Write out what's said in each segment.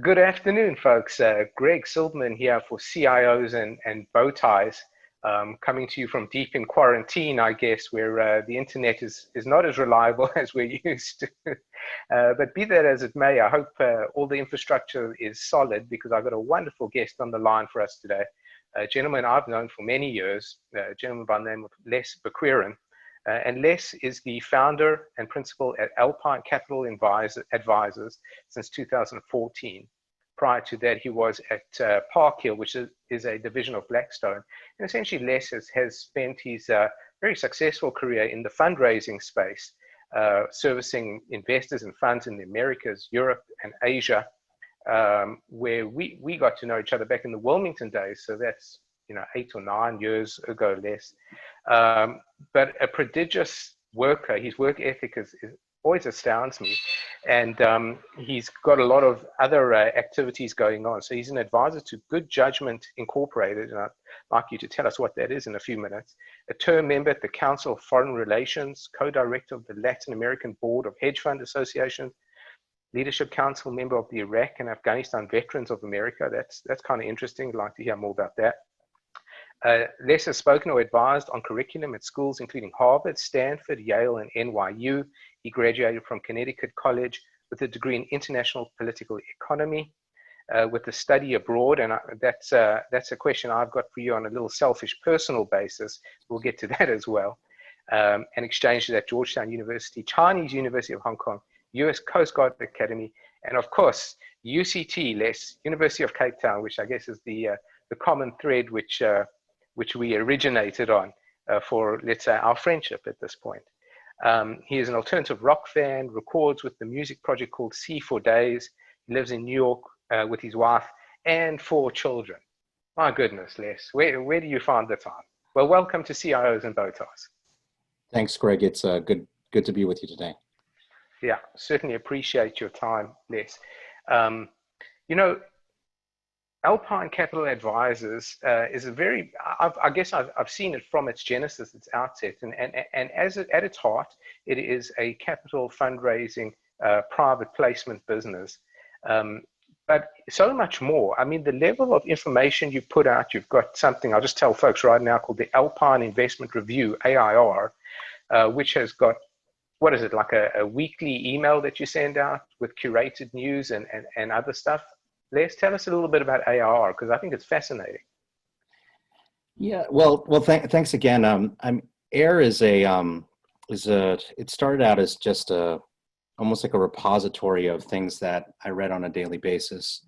Good afternoon, folks. Greg Silverman here for CIOs and bow ties, coming to you from deep in quarantine, I guess, where the internet is not as reliable as we're used to. But be that as it may, I hope all the infrastructure is solid because I've got a wonderful guest on the line for us today. A gentleman I've known for many years, a gentleman by the name of Les Baquiran. And Les is the founder and principal at Alpine Capital Advisors since 2014. Prior to that, he was at Park Hill, which is a division of Blackstone. And essentially, Les has spent his very successful career in the fundraising space, servicing investors and funds in the Americas, Europe, and Asia, where we got to know each other back in the Wilmington days. So that's 8 or 9 years ago, less. But a prodigious worker. His work ethic is always astounds me, and he's got a lot of other activities going on. So he's an advisor to Good Judgment Incorporated, and I'd like you to tell us what that is in a few minutes. A term member at the Council of Foreign Relations, co-director of the Latin American Board of Hedge Fund Association, Leadership Council member of the Iraq and Afghanistan Veterans of America. That's kind of interesting. I'd like to hear more about that. Les has spoken or advised on curriculum at schools including Harvard, Stanford, Yale, and NYU. He graduated from Connecticut College with a degree in international political economy with a study abroad. And that's a question I've got for you on a little selfish personal basis. We'll get to that as well. And exchanged at Georgetown University, Chinese University of Hong Kong, US Coast Guard Academy, and of course, UCT, Les, University of Cape Town, which I guess is the common thread which we originated on for, let's say, our friendship at this point. He is an alternative rock fan, records with the music project called C for Days. He lives in New York with his wife and 4 children. My goodness, Les, where do you find the time? Well, welcome to CIOs and Bow Ties. Thanks, Greg. It's good to be with you today. Yeah, certainly appreciate your time, Les. Alpine Capital Advisors is a very, I guess I've seen it from its genesis, its outset, and at its heart, it is a capital fundraising private placement business. But so much more. I mean, the level of information you put out, you've got something, I'll just tell folks right now, called the Alpine Investment Review, AIR, which has got, what is it, like a weekly email that you send out with curated news and other stuff? Les, tell us a little bit about AIR, because I think it's fascinating. Yeah, well, thanks again. AIR it started out as just almost like a repository of things that I read on a daily basis,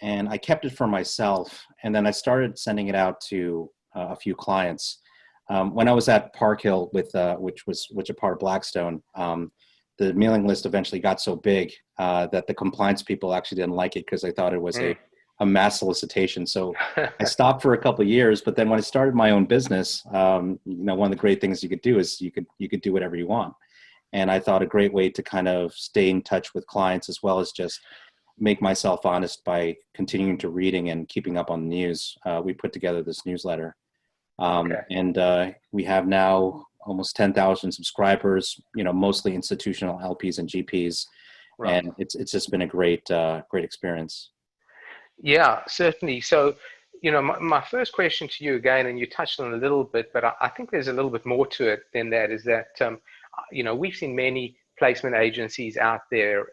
and I kept it for myself. And then I started sending it out to a few clients. When I was at Park Hill which a part of Blackstone, the mailing list eventually got so big that the compliance people actually didn't like it because they thought it was a mass solicitation. So I stopped for a couple of years. But then when I started my own business, one of the great things you could do is you could do whatever you want. And I thought a great way to kind of stay in touch with clients as well as just make myself honest by continuing to reading and keeping up on the news, we put together this newsletter. And we have now almost 10,000 subscribers, mostly institutional LPs and GPs. Right. And it's just been a great experience. Yeah, certainly. So, my first question to you again, and you touched on a little bit, but I think there's a little bit more to it than that, is that, we've seen many placement agencies out there,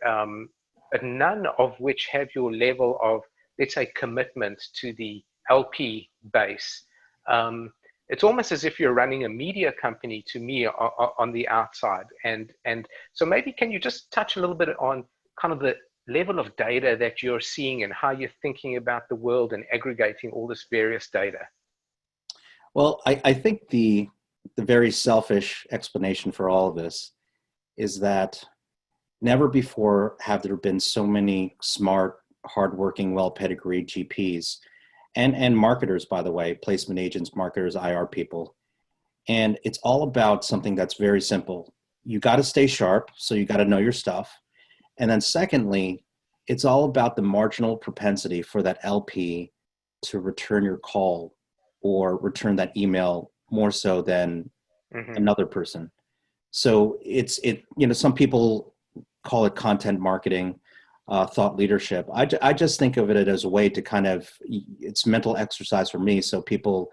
but none of which have your level of, let's say, commitment to the LP base. It's almost as if you're running a media company to me on the outside. And so maybe can you just touch a little bit on kind of the level of data that you're seeing and how you're thinking about the world and aggregating all this various data? Well, I think the very selfish explanation for all of this is that never before have there been so many smart, hardworking, well-pedigreed GPs and marketers, by the way, placement agents, marketers, IR people. And it's all about something that's very simple. You got to stay sharp, so you got to know your stuff. And then secondly, it's all about the marginal propensity for that LP to return your call or return that email more so than another person. So some people call it content marketing. thought leadership. I just think of it as a way to kind of, it's mental exercise for me. So people,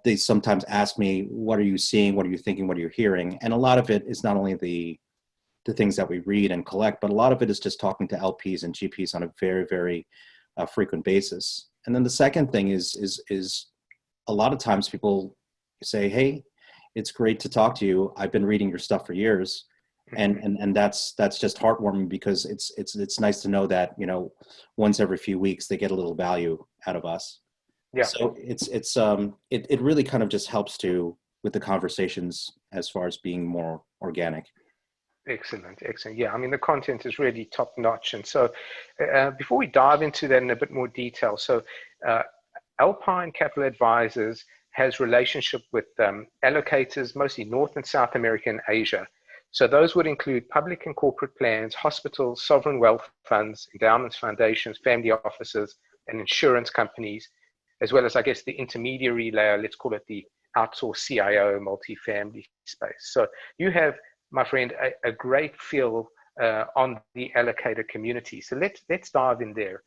they sometimes ask me, what are you seeing? What are you thinking? What are you hearing? And a lot of it is not only the things that we read and collect, but a lot of it is just talking to LPs and GPs on a very, very frequent basis. And then the second thing is a lot of times people say, hey, it's great to talk to you. I've been reading your stuff for years. And that's just heartwarming, because it's nice to know that, once every few weeks they get a little value out of us. Yeah. So it really kind of just helps with the conversations as far as being more organic. Excellent, excellent. Yeah, I mean, the content is really top notch. And so before we dive into that in a bit more detail, so Alpine Capital Advisors has relationship with allocators, mostly North and South America and Asia. So those would include public and corporate plans, hospitals, sovereign wealth funds, endowments, foundations, family offices, and insurance companies, as well as, I guess, the intermediary layer, let's call it the outsourced CIO multifamily space. So you have, my friend, a great feel on the allocator community. So let's dive in there.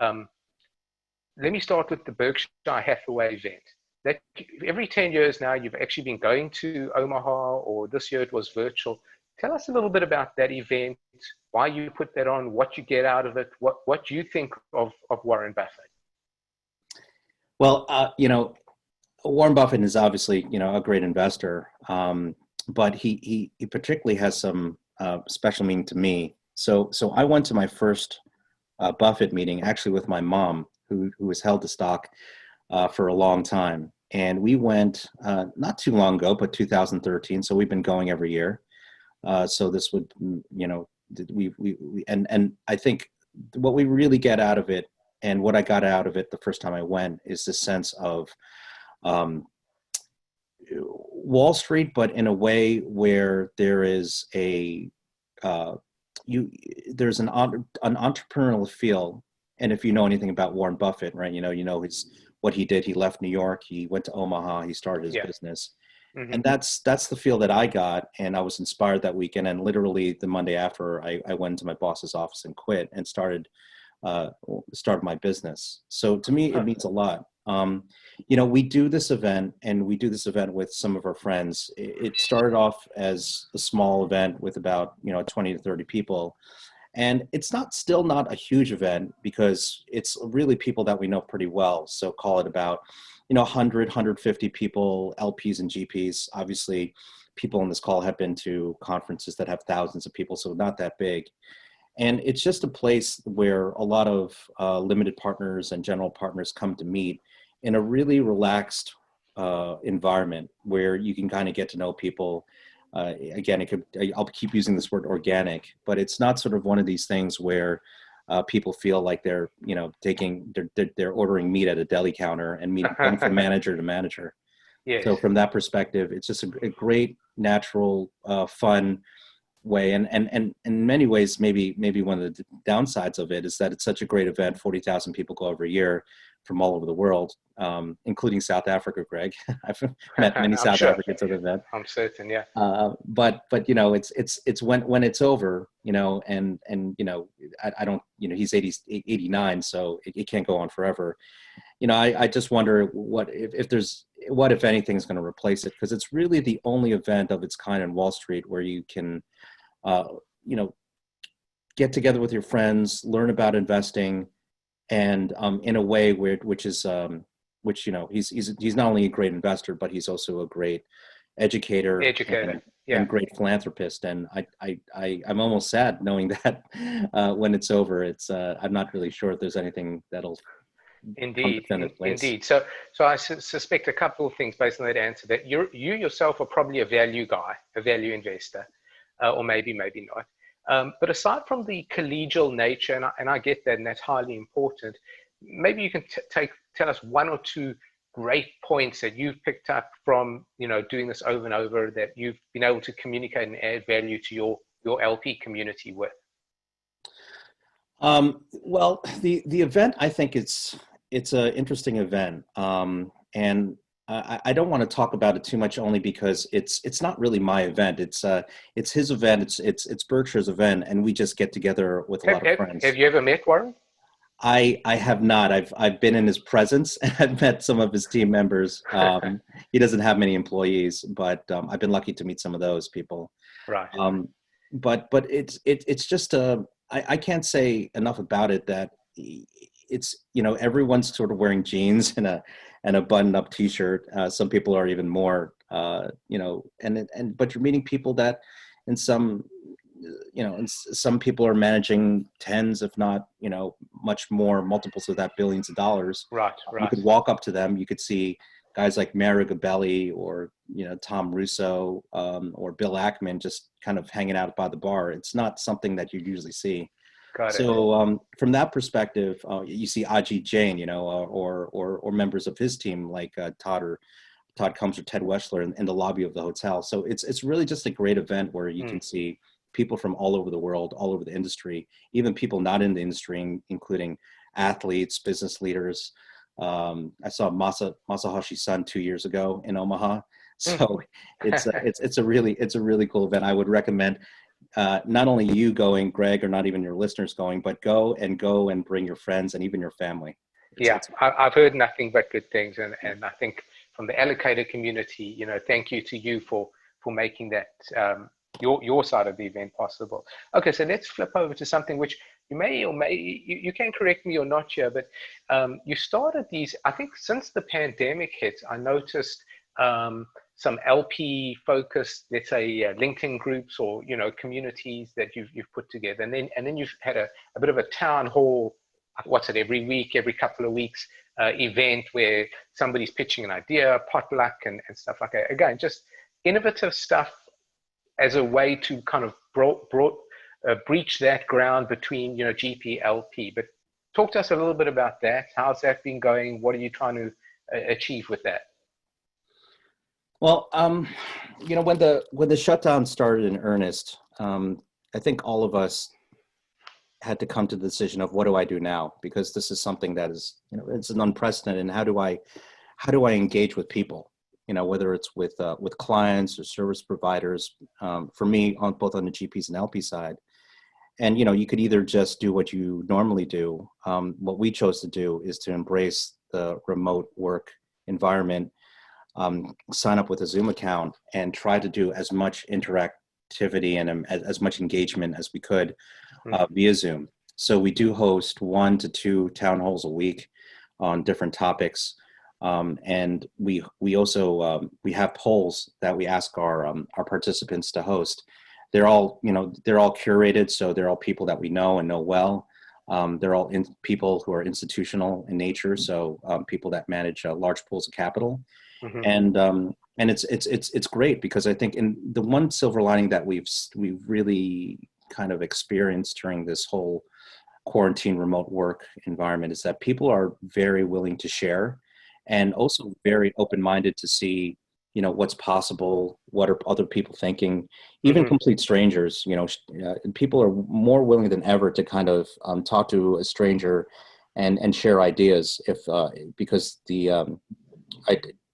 Let me start with the Berkshire Hathaway event. That every 10 years now, you've actually been going to Omaha, or this year it was virtual. Tell us a little bit about that event, why you put that on, what you get out of it, what you think of Warren Buffett. Well, Warren Buffett is obviously, a great investor, but he particularly has some special meaning to me. So I went to my first Buffett meeting actually with my mom, who has held the stock for a long time. And we went not too long ago, but 2013. So we've been going every year. So this would, and I think what we really get out of it, and what I got out of it the first time I went, is this sense of Wall Street, but in a way where there is there's an entrepreneurial feel. And if you know anything about Warren Buffett, right, what he did. He left New York, he went to Omaha, he started his business. Mm-hmm. And that's the feel that I got. And I was inspired that weekend. And literally the Monday after, I went to my boss's office and quit and started my business. So to me, it means a lot. We do this event, and we do this event with some of our friends. It started off as a small event with about 20 to 30 people, and it's still not a huge event, because it's really people that we know pretty well. So call it about 100, 150 people, LPs and GPs. Obviously, people on this call have been to conferences that have thousands of people, so not that big. And it's just a place where a lot of limited partners and general partners come to meet in a really relaxed environment where you can kind of get to know people. Again, I'll keep using this word organic, but it's not sort of one of these things where people feel like they're they're ordering meat at a deli counter and going from manager to manager. Yes. So from that perspective, it's just a great, natural, fun way. And in many ways, maybe one of the downsides of it is that it's such a great event. 40,000 people go every year from all over the world, including South Africa, Greg. I've met many South Africans at the event. I'm certain, yeah. But it's when it's over, and I don't, he's 89, so it can't go on forever. I just wonder what if anything is going to replace it, because it's really the only event of its kind in Wall Street where you can, get together with your friends, learn about investing, and in a way which he's not only a great investor, but he's also a great educator. And great philanthropist. And I'm almost sad knowing that when it's over, I'm not really sure if there's anything that'll indeed. So I suspect a couple of things based on that answer, that you yourself are probably a value guy, a value investor, or maybe not. But aside from the collegial nature, and I get that, and that's highly important, maybe you can tell us one or two great points that you've picked up from doing this over and over, that you've been able to communicate and add value to your LP community with. Well, the event, I think it's an interesting event, and I don't want to talk about it too much, only because it's not really my event. It's his event. It's Berkshire's event, and we just get together with a Have, lot of have, have friends. you ever met Warren? I have not. I've been in his presence and I've met some of his team members. He doesn't have many employees, but I've been lucky to meet some of those people. Right. Um, but it's just I can't say enough about it, that it's, everyone's sort of wearing jeans and a button up t-shirt. Some people are even more, and but you're meeting people that in some, some people are managing tens, if not, much more, multiples of that, billions of dollars. Right. You Right. could walk up to them, you could see guys like Mara Gabelli, or Tom Russo, or Bill Ackman, just kind of hanging out by the bar. It's not something that you usually see. Got it. So from that perspective, you see Ajit Jain, or members of his team, like Todd Combs or Ted Weschler, in the lobby of the hotel. So it's really just a great event where you Mm. can see people from all over the world, all over the industry, even people not in the industry, including athletes, business leaders. I saw Masahashi Son 2 years ago in Omaha. Mm. So it's a really cool event. I would recommend not only you going, Greg, or not even your listeners going, but go and bring your friends and even your family. Yeah, It's I've heard nothing but good things, and I think from the allocator community, thank you to you for making that your side of the event possible. Okay, so let's flip over to something which you may or may you can correct me or not here, but you started these. I think since the pandemic hit, I noticed some LP focused, let's say, LinkedIn groups or communities that you've put together, and then you've had a bit of a town hall, what's it, every week, every couple of weeks, event where somebody's pitching an idea, potluck, and stuff like that. Again, just innovative stuff as a way to kind of breach that ground between GP, LP. But talk to us a little bit about that. How's that been going? What are you trying to achieve with that? Well, when the shutdown started in earnest, I think all of us had to come to the decision of, what do I do now? Because this is something that is, it's an unprecedented. And how do I engage with people? Whether it's with clients or service providers. For me, on both on the GPs and LP side, and you could either just do what you normally do. What we chose to do is to embrace the remote work environment, sign up with a Zoom account, and try to do as much interactivity and as much engagement as we could via Zoom. So we do host 1 to 2 town halls a week on different topics. And we also we have polls that we ask our participants to host. They're all curated, so they're all people that we know and know well. They're all people who are institutional in nature, so people that manage large pools of capital. Mm-hmm. And it's great, because I think, in the one silver lining that we've really kind of experienced during this whole quarantine remote work environment, is that people are very willing to share, and also very open-minded to see what's possible, what are other people thinking, even Mm-hmm. complete strangers. People are more willing than ever to kind of talk to a stranger and share ideas, if because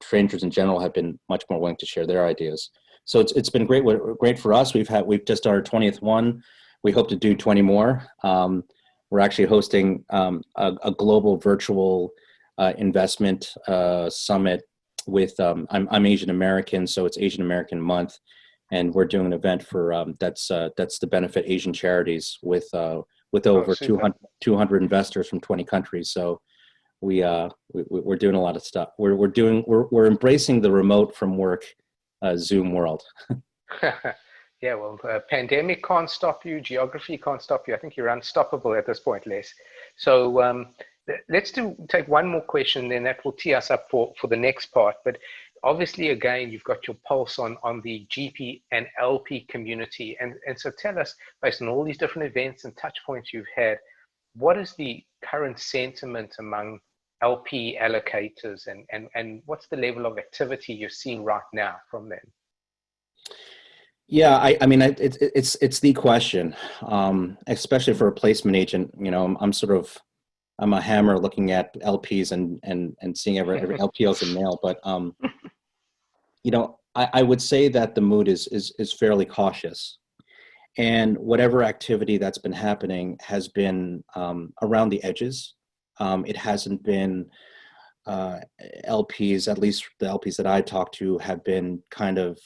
strangers in general have been much more willing to share their ideas. So it's been great for us. We've just our 20th one. We hope to do 20 more. We're actually hosting a global virtual investment summit with I'm Asian American, so it's Asian American Month, and we're doing an event for that's to benefit Asian charities with over Super. 200 investors from 20 countries. So we're doing a lot of stuff. We're embracing the remote from work Zoom world. Yeah, well, pandemic can't stop you, geography can't stop you. I think you're unstoppable at this point, Les. So let's take one more question, then that will tee us up for the next part. But obviously, again, you've got your pulse on the GP and LP community. And so tell us, based on all these different events and touch points you've had, what is the current sentiment among LP allocators, and what's the level of activity you're seeing right now from them? Yeah, I mean, it's the question, especially for a placement agent. I'm sort of I'm a hammer looking at LPs and seeing every LP else in mail. But you know, I would say that the mood is fairly cautious, and whatever activity that's been happening has been around the edges. It hasn't been LPs, at least the LPs that I talked to, have been kind of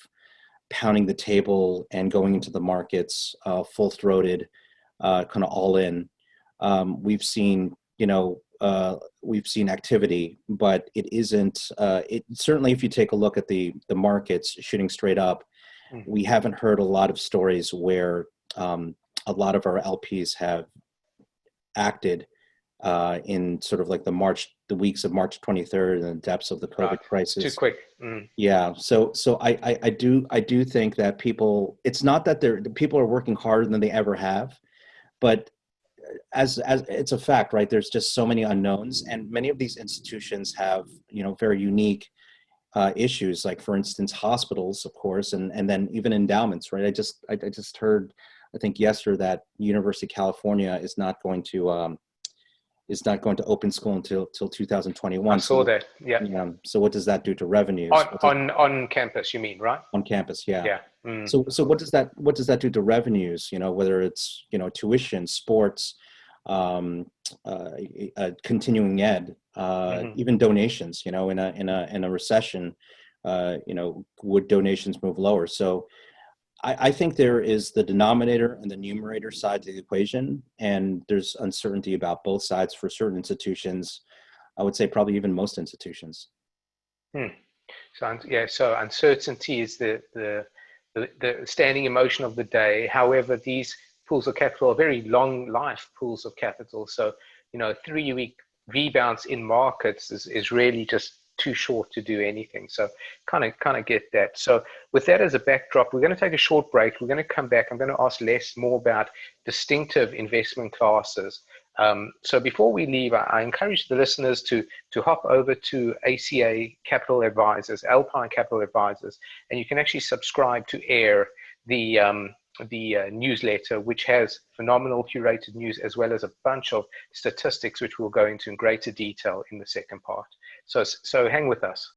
pounding the table and going into the markets full throated, kind of all in. We've seen, you know, we've seen activity, but it isn't. It certainly, if you take a look at the markets shooting straight up, we haven't heard a lot of stories where a lot of our LPs have acted in sort of like the weeks of March 23rd and the depths of the COVID crisis. Too quick. Yeah. So I do think that people, it's not that people are working harder than they ever have, but as it's a fact, right? There's just so many unknowns, and many of these institutions have, you know, very unique issues, like for instance, hospitals, of course, and then even endowments, right? I just heard, I think yesterday, that University of California is not going to open school until 2021. I saw that. Yeah. Yeah. So what does that do to revenues? On campus, you mean, right? On campus, yeah. Yeah. So what does that do to revenues? You know, whether it's, you know, tuition, sports, continuing ed, even donations. You know, in a recession, you know, would donations move lower? So I think there is the denominator and the numerator side to the equation, and there's uncertainty about both sides for certain institutions. I would say probably even most institutions. So yeah, so uncertainty is the standing emotion of the day. However, these pools of capital are very long life pools of capital. So, you know, 3-week rebounds in markets is really just too short to do anything. So kind of get that. So with that as a backdrop, we're going to take a short break. We're going to come back. I'm going to ask Les more about distinctive investment classes. So before we leave, I encourage the listeners to hop over to ACA Capital Advisors, Alpine Capital Advisors, and you can actually subscribe to AIR, the newsletter, which has phenomenal curated news as well as a bunch of statistics, which we'll go into in greater detail in the second part. So hang with us.